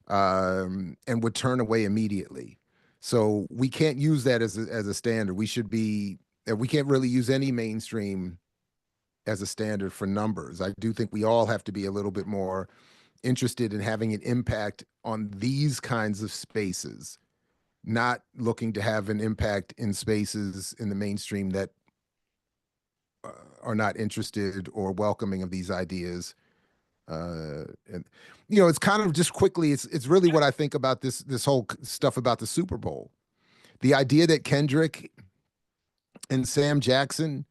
and would turn away immediately. So we can't use that as a standard. We should be. We can't really use any mainstream as a standard for numbers. I do think we all have to be a little bit more interested in having an impact on these kinds of spaces, not looking to have an impact in spaces in the mainstream that are not interested or welcoming of these ideas. And you know, it's kind of just quickly, it's really what I think about this whole stuff about the Super Bowl. The idea that Kendrick and Sam Jackson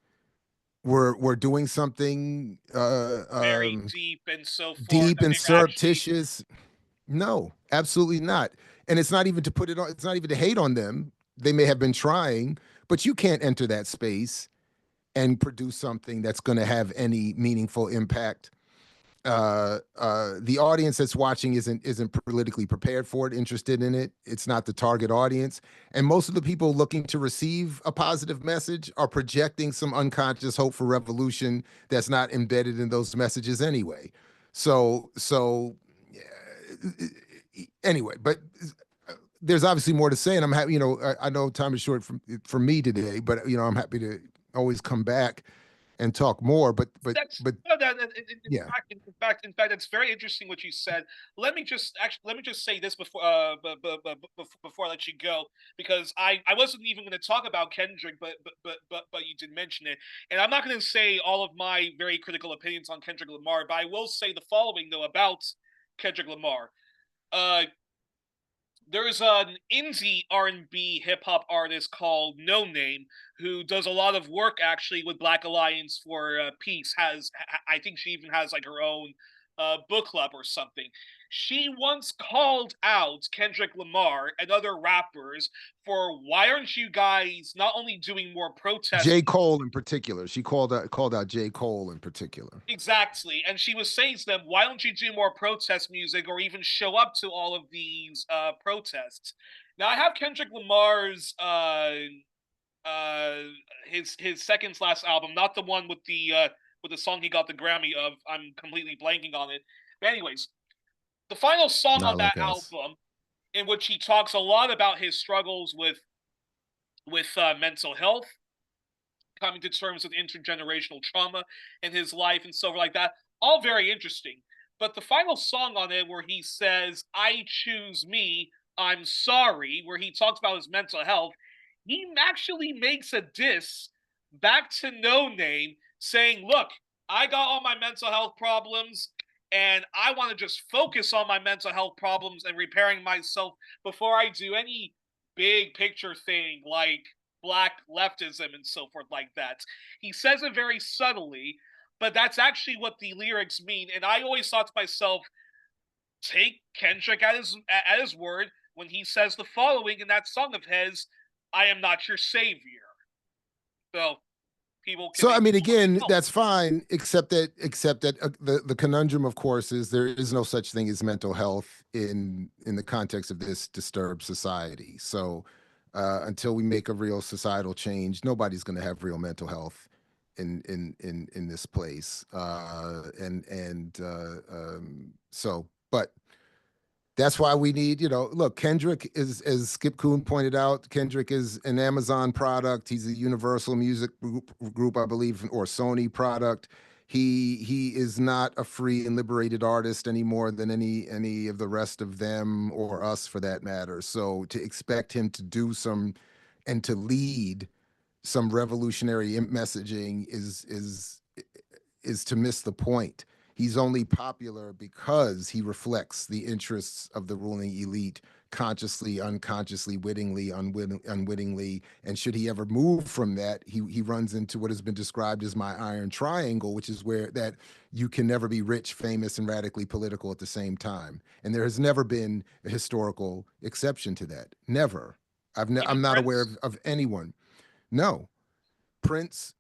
were doing something very deep and so forth. deep That and they've actually, surreptitious. No, absolutely not. And it's not even to put it on, it's not even to hate on them. They may have been trying, but you can't enter that space and produce something that's going to have any meaningful impact. The audience that's watching isn't politically prepared for it, interested in it. It's not the target audience, and most of the people looking to receive a positive message are projecting some unconscious hope for revolution that's not embedded in those messages anyway. So anyway, but there's obviously more to say, and I'm happy. You know, I know time is short for me today, but you know, I'm happy to always come back and talk more. But that's but no, yeah. in fact, it's very interesting what you said. Let me just say this before before I let you go, because I wasn't even going to talk about Kendrick, but you did mention it, and I'm not going to say all of my very critical opinions on Kendrick Lamar, but I will say the following though about Kendrick Lamar. Uh, there's an indie R&B hip hop artist called No Name who does a lot of work actually with Black Alliance for Peace. I think she even has like her own book club or something. She once called out Kendrick Lamar and other rappers for, why aren't you guys not only doing more protests? J. Cole in particular. She called out J. Cole in particular. Exactly. And she was saying to them, why don't you do more protest music or even show up to all of these protests? Now, I have Kendrick Lamar's his second last album, not the one with the song he got the Grammy of. I'm completely blanking on it. But anyways, the final song Not on that like us. album, in which he talks a lot about his struggles with mental health, coming to terms with intergenerational trauma in his life and stuff like that. All very interesting. But the final song on it, where he says, "I choose me, I'm sorry," where he talks about his mental health, he actually makes a diss back to No Name, saying, "Look, I got all my mental health problems, and I want to just focus on my mental health problems and repairing myself before I do any big picture thing like black leftism and so forth like that." He says it very subtly, but that's actually what the lyrics mean. And I always thought to myself, take Kendrick at his word when he says the following in that song of his, "I am not your savior." So people can So I make mean, again, that's fine, except that the conundrum, of course, is there is no such thing as mental health in the context of this disturbed society. So until we make a real societal change, nobody's going to have real mental health in this place. So, but that's why we need, look, Kendrick is, as Skip Kuhn pointed out, Kendrick is an Amazon product. He's a Universal Music Group, I believe, or Sony product. He is not a free and liberated artist any more than any of the rest of them, or us for that matter. So to expect him to do some and to lead some revolutionary messaging is to miss the point. He's only popular because he reflects the interests of the ruling elite, consciously, unconsciously, wittingly, unwittingly. And should he ever move from that, he runs into what has been described as my iron triangle, which is where that you can never be rich, famous, and radically political at the same time. And there has never been a historical exception to that. Never. I'm not aware of anyone. No. Prince.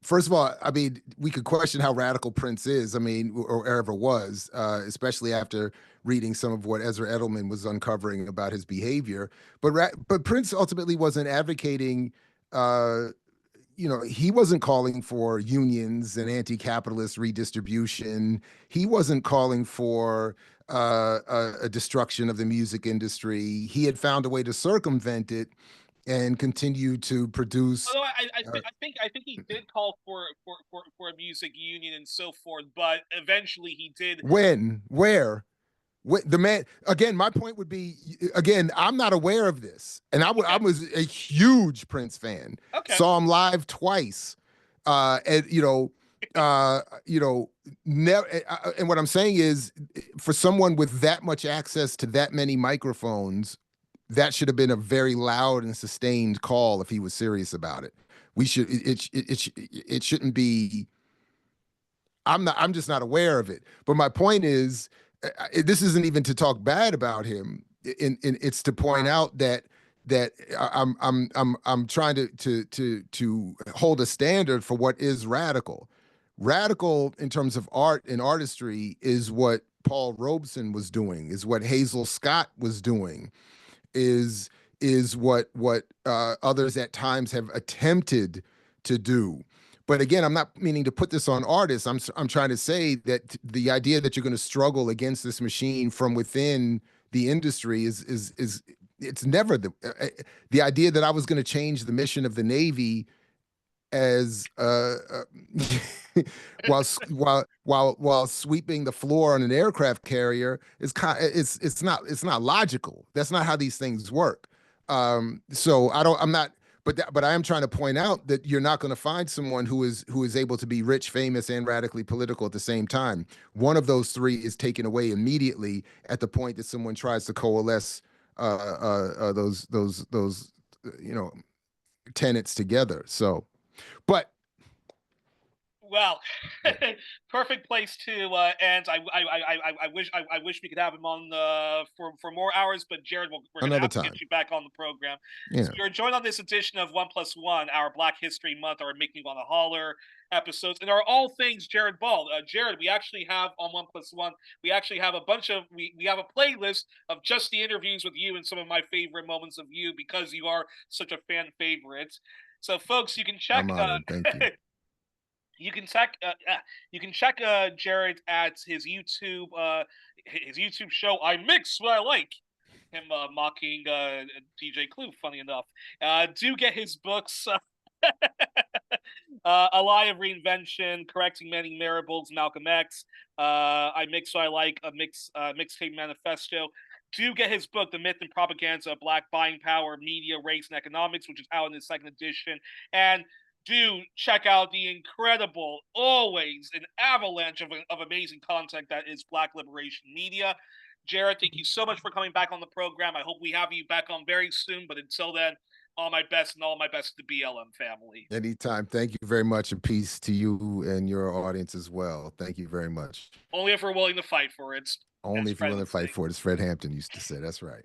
First of all, I mean, we could question how radical Prince is, I mean, or ever was, especially after reading some of what Ezra Edelman was uncovering about his behavior. But Prince ultimately wasn't advocating, he wasn't calling for unions and anti-capitalist redistribution. He wasn't calling for a destruction of the music industry. He had found a way to circumvent it and continue to produce. Although I think he did call for a music union and so forth, but eventually he did. When? Where? The man, again, my point would be, again, I'm not aware of this. And I was a huge Prince fan. Okay. Saw him live twice. And never. And what I'm saying is, for someone with that much access to that many microphones, that should have been a very loud and sustained call if he was serious about it. It shouldn't be. I'm just not aware of it. But my point is, this isn't even to talk bad about him. It's to point out that I'm trying to hold a standard for what is radical. Radical in terms of art and artistry is what Paul Robeson was doing, is what Hazel Scott was doing, is what others at times have attempted to do. But again, I'm not meaning to put this on artists. I'm trying to say that the idea that you're going to struggle against this machine from within the industry is it's never the idea that I was going to change the mission of the Navy as while sweeping the floor on an aircraft carrier it's not logical. That's not how these things work. So I'm not. But I am trying to point out that you're not going to find someone who is able to be rich, famous, and radically political at the same time. One of those three is taken away immediately at the point that someone tries to coalesce those tenets together. So, but Well, Yeah. perfect place to end. I wish we could have him on for more hours, but Jared, we're gonna Another have to time. get you back on the program. So Yeah. you're joined on this edition of 1+1, our Black History Month, our Make Me Wanna Holler episodes, and our All Things Jared Ball. Jared, we actually have on 1+1, we actually have a bunch of we have a playlist of just the interviews with you and some of my favorite moments of you because you are such a fan favorite. So, folks, you can check. I'm honored. Thank you. You can check Jared at his YouTube show. I mix what I like. Him mocking DJ Clue. Funny enough, do get his books. A Lie of Reinvention, Correcting Many Marables, Malcolm X. I mix what I like. Mixtape Manifesto. Do get his book, The Myth and Propaganda of Black Buying Power, Media, Race, and Economics, which is out in the second edition. And do check out the incredible, always an avalanche of amazing content that is Black Liberation Media. Jared, thank you so much for coming back on the program. I hope we have you back on very soon. But until then, all my best and all my best to the BLM family. Anytime. Thank you very much, and peace to you and your audience as well. Thank you very much. Only if we're willing to fight for it. Only if you're willing to fight for it, as Fred Hampton used to say. That's right.